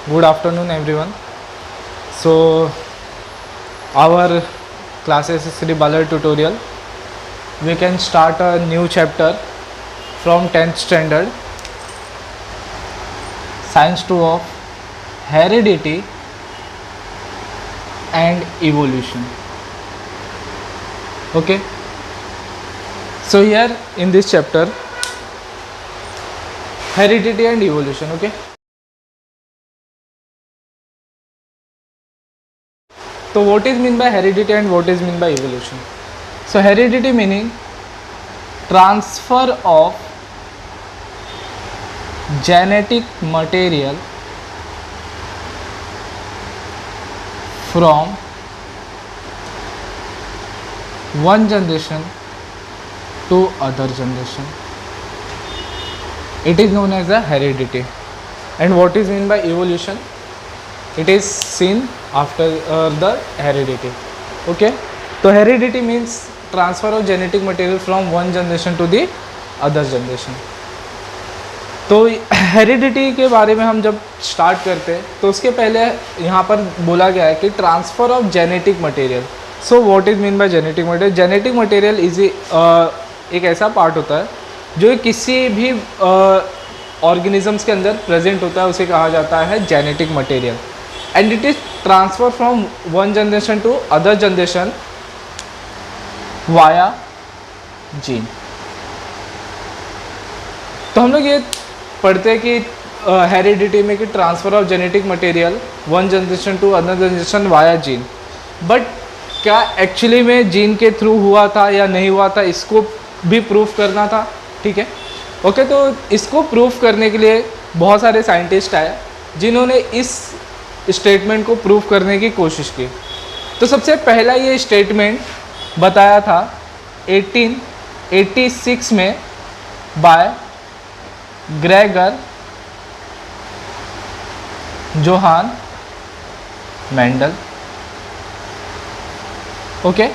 Good afternoon, everyone. So, our classes is Sri Balar tutorial. We can start a new chapter from 10th standard, Science 2 of Heredity and Evolution. Okay. So here in this chapter, heredity and evolution. Okay. So what is mean by heredity and what is mean by evolution? So heredity meaning transfer of genetic material from one generation to other generation. It is known as a heredity. And what is mean by evolution? It is seen after the heredity. Okay. So heredity means transfer of genetic material from one generation to the other generation. तो heredity के बारे में हम जब start करते हैं तो उसके पहले यहाँ पर बोला गया है कि transfer of genetic material. So what is mean by genetic material? Genetic material is एक ऐसा पार्ट होता है जो किसी भी ऑर्गेनिजम्स के अंदर प्रेजेंट होता है, उसे कहा जाता है genetic material. And it is transfer from one generation to other generation via gene. तो हम लोग ये पढ़ते हैं कि हेरिडिटी में कि transfer of genetic material one generation to other generation via gene. But क्या एक्चुअली में जीन के थ्रू हुआ था या नहीं हुआ था, इसको भी प्रूफ करना था. ठीक है. ओके. तो इसको प्रूफ करने के लिए बहुत सारे साइंटिस्ट आए जिन्होंने इस स्टेटमेंट को प्रूफ करने की कोशिश की. तो सबसे पहला ये स्टेटमेंट बताया था 1886 में by Gregor Johann Mendel. Okay.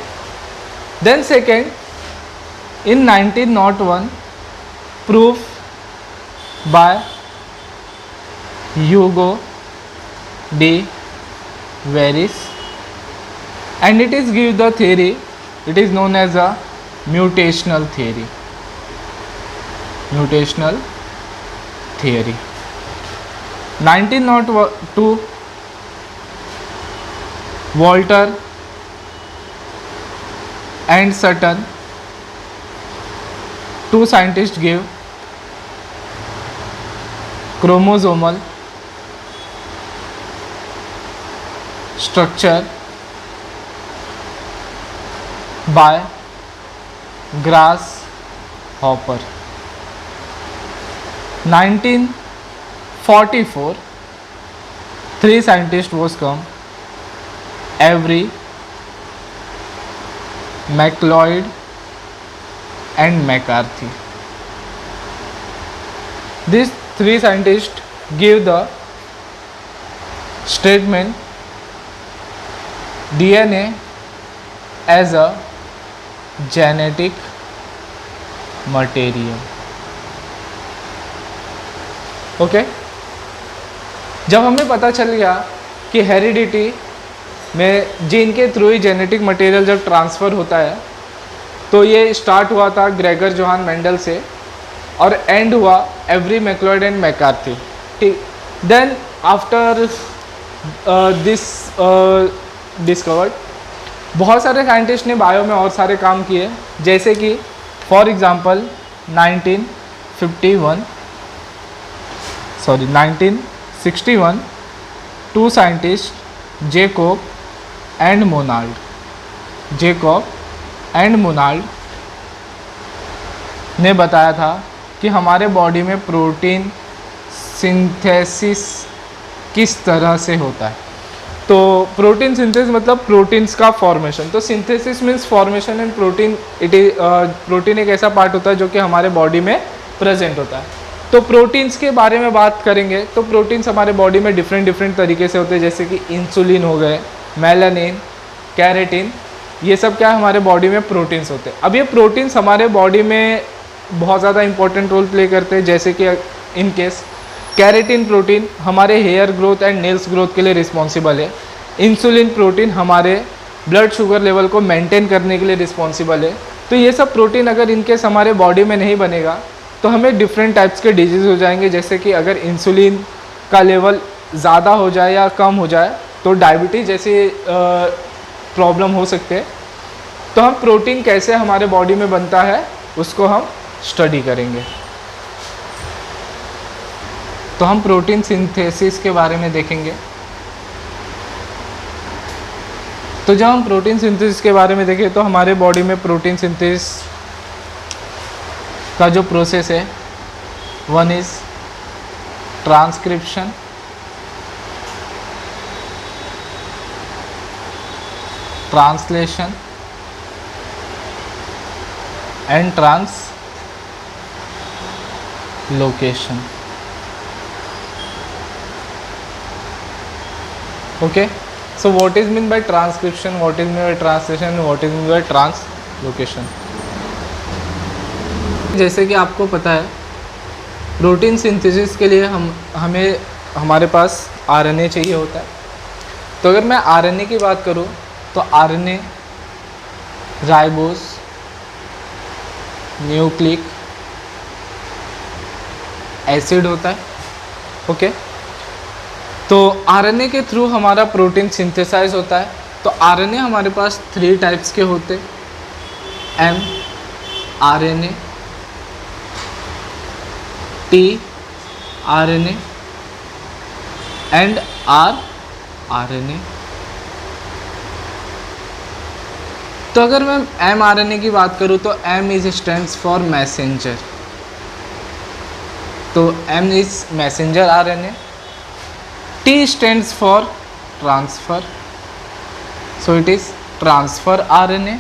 Then second, in 1901, proof by Hugo de Veris, and it is give the theory. It is known as a mutational theory. Mutational theory. 1902, Walter and Sutton, two scientists gave chromosomal structure by grasshopper. 1944, three scientists was come, Avery, McLeod and McCarthy. These three scientists give the statement DNA as a genetic material. Okay. जब हमें पता चल गया कि heredity में gene के through ही genetic material जब transfer होता है, तो ये स्टार्ट हुआ था ग्रेगर जोहान मेंडल से और एंड हुआ एवरी मैक्लॉयड एंड मैकार्थी. ठीक. देन आफ्टर दिस डिस्कवर्ड बहुत सारे साइंटिस्ट ने बायो में और सारे काम किए, जैसे कि for example 1961 two scientist Jacob and Monod ने बताया था कि हमारे बॉडी में प्रोटीन सिंथेसिस किस तरह से होता है. तो प्रोटीन सिंथेसिस मतलब प्रोटीन्स का फॉर्मेशन. तो synthesis means formation and protein. Protein एक ऐसा पार्ट होता है जो कि हमारे बॉडी में प्रेजेंट होता है. तो प्रोटीन्स के बारे में बात करेंगे तो प्रोटीन्स हमारे बॉडी में डिफरेंट तरीके से होते हैं, जैसे कि इंसुलिन हो गए, मेलानिन, कैरेटिन, ये सब क्या हमारे बॉडी में प्रोटीन्स होते हैं. अब ये प्रोटीन्स हमारे बॉडी में बहुत ज़्यादा इंपॉर्टेंट रोल प्ले करते हैं, जैसे कि इन केस कैरेटिन प्रोटीन हमारे hair growth and nails growth के लिए रिस्पॉन्सिबल है। इंसुलिन प्रोटीन हमारे ब्लड शुगर लेवल को मेंटेन करने के लिए रिस्पॉन्सिबल है। तो ये सब प्रोटीन अगर इनकेस हमारे बॉडी में नहीं बनेगा तो हमें डिफरेंट टाइप्स के डिजीज़ हो जाएंगे, जैसे कि अगर इंसुलिन का लेवल ज़्यादा हो जाए या कम हो जाए तो डायबिटीज़ जैसे प्रॉब्लम हो सकते हैं। तो हम प्रोटीन कैसे हमारे बॉडी में बनता है उसको हम स्टडी करेंगे। तो हम प्रोटीन सिंथेसिस के बारे में देखेंगे। तो जब हम प्रोटीन सिंथेसिस के बारे में देखें तो हमारे बॉडी में प्रोटीन सिंथेसिस का जो प्रोसेस है, one is transcription, translation and translocation. Okay, so what is mean by transcription, what is mean by translation, what is mean by translocation? जैसे कि आपको पता है प्रोटीन सिंथेसिस के लिए हमें हमारे पास आरएनए चाहिए होता है। तो अगर मैं आरएनए की बात करूं तो आरएनए राइबोस, न्यूक्लिक एसिड होता है। ओके, तो आरएनए के थ्रू हमारा प्रोटीन सिंथेसाइज होता है। तो आरएनए हमारे पास 3 टाइप्स के होते हैं, M RNA, T RNA and R RNA. तो अगर मैं एम आरएनए की बात करूँ तो M is stands for messenger. तो M is messenger RNA, T stands for transfer, so it is transfer RNA,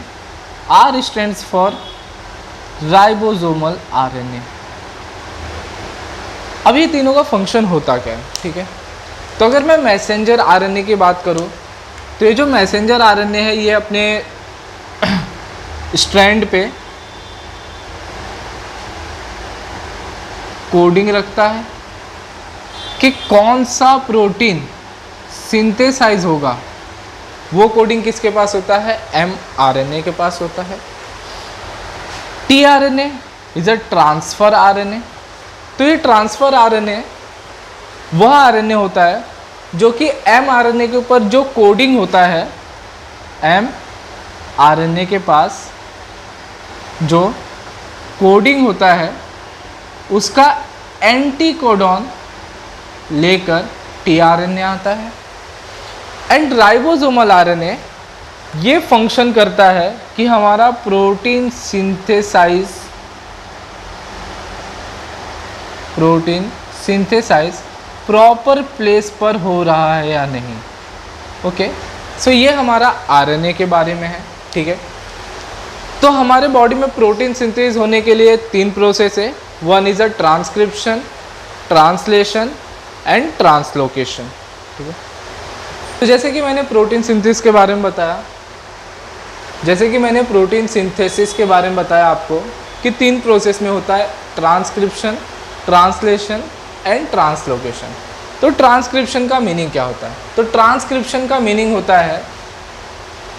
R stands for ribosomal RNA। अब ये तीनों का फंक्शन होता क्या है, ठीक है। तो अगर मैं मैसेंजर आरएनए की बात करूँ तो ये जो मैसेंजर आरएनए है ये अपने स्ट्रैंड पे कोडिंग रखता है कि कौन सा प्रोटीन सिंथेसाइज होगा। वो कोडिंग किसके पास होता है, एम आरएनए के पास होता है। T RNA is a transfer RNA. तो ये ट्रांसफर आरएनए वह आरएनए होता है जो कि एम आरएनए के ऊपर जो कोडिंग होता है, एम आरएनए के पास जो कोडिंग होता है उसका एंटी कोडॉन लेकर टीआरएनए आता है। एंड राइबोसोमल आरएनए ये फंक्शन करता है कि हमारा प्रोटीन सिंथेसाइज प्रॉपर प्लेस पर हो रहा है या नहीं। ओके, सो ये हमारा आरएनए के बारे में है, ठीक है। तो हमारे बॉडी में प्रोटीन सिंथेसिस होने के लिए 3 प्रोसेस है, one is a transcription, translation and translocation, ठीक है। तो जैसे कि मैंने प्रोटीन सिंथेसिस के बारे में बताया, आपको कि 3 प्रोसेस में होता है, ट्रांसक्रिप्शन, ट्रांसलेशन एंड ट्रांसलोकेशन। तो ट्रांसक्रिप्शन का मीनिंग क्या होता है? तो ट्रांसक्रिप्शन का मीनिंग होता है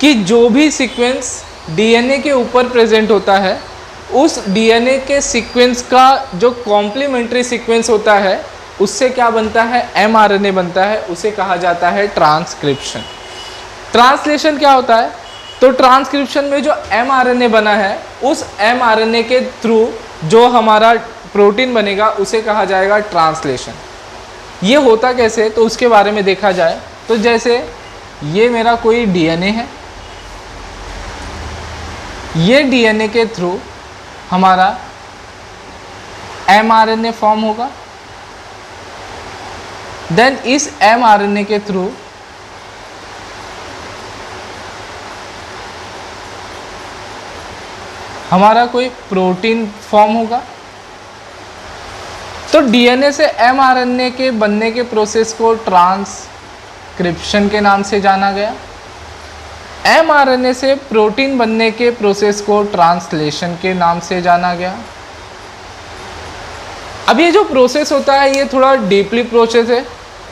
कि जो भी सीक्वेंस डीएनए के ऊपर प्रेजेंट होता है उस डीएनए के सीक्वेंस का जो कॉम्प्लीमेंट्री सीक्वेंस होता है उससे क्या बनता है, एमआरएनए बनता है, उसे कहा जाता है ट्रांसक्रिप्शन। ट्रांसलेशन क्या होता है? तो ट्रांसक्रिप्शन में जो एमआरएनए बना है उस एमआरएनए के थ्रू जो हमारा प्रोटीन बनेगा उसे कहा जाएगा ट्रांसलेशन। ये होता कैसे, तो उसके बारे में देखा जाए तो जैसे ये मेरा कोई डीएनए है, ये डीएनए के थ्रू हमारा एमआरएनए फॉर्म होगा, देन इस एमआरएनए के थ्रू हमारा कोई प्रोटीन फॉर्म होगा। तो डीएनए से एमआरएनए के बनने के प्रोसेस को ट्रांसक्रिप्शन के नाम से जाना गया। एमआरएनए से प्रोटीन बनने के प्रोसेस को ट्रांसलेशन के नाम से जाना गया। अब ये जो प्रोसेस होता है ये थोड़ा डीपली प्रोसेस है,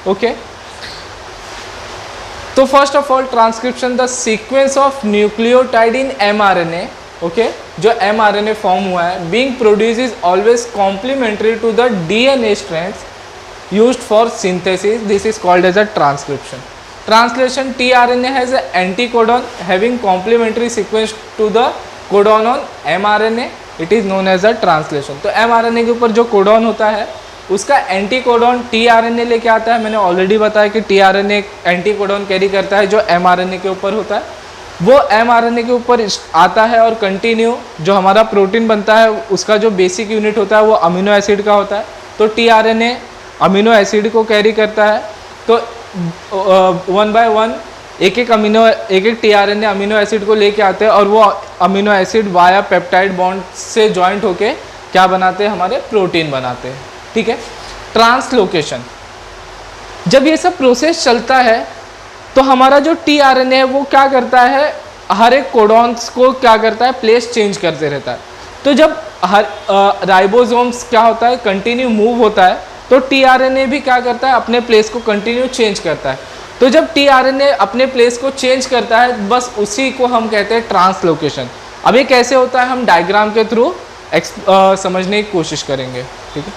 ओके। तो first of all transcription, the sequence of nucleotide in mRNA, okay, जो mRNA फॉर्म हुआ है, being produce is always complementary to the DNA strands used for synthesis. This is called as a transcription. Translation, tRNA has an anticodon having complementary sequence to the codon on mRNA. It is known as a translation. तो mRNA के ऊपर जो codon होता है उसका anticodon tRNA लेके आता है। मैंने ऑलरेडी बताया कि tRNA एंटीकोडॉन कैरी करता है जो mRNA के ऊपर होता है, वो mRNA के ऊपर आता है और कंटिन्यू जो हमारा प्रोटीन बनता है उसका जो बेसिक यूनिट होता है वो अमीनो एसिड का होता है। तो tRNA अमीनो एसिड को कैरी करता है। तो वन बाय वन एक एक tRNA अमीनो एसिड को लेके आते हैं और वो amino acid via peptide bond से जॉइंट होके क्या बनाते हैं, हमारे प्रोटीन बनाते हैं, ठीक है। ट्रांसलोकेशन, जब ये सब प्रोसेस चलता है तो हमारा जो tRNA है वो क्या करता है, हर एक कोडॉन्स को क्या करता है, प्लेस चेंज करते रहता है। तो जब हर राइबोसोम्स क्या होता है, कंटिन्यू मूव होता है, तो tRNA भी क्या करता है, अपने प्लेस को कंटिन्यू चेंज करता है। तो जब tRNA अपने प्लेस को चेंज करता है, बस उसी को हम कहते हैं ट्रांसलोकेशन। अब ये कैसे होता है हम डायग्राम के थ्रू समझने की कोशिश करेंगे, ठीक है।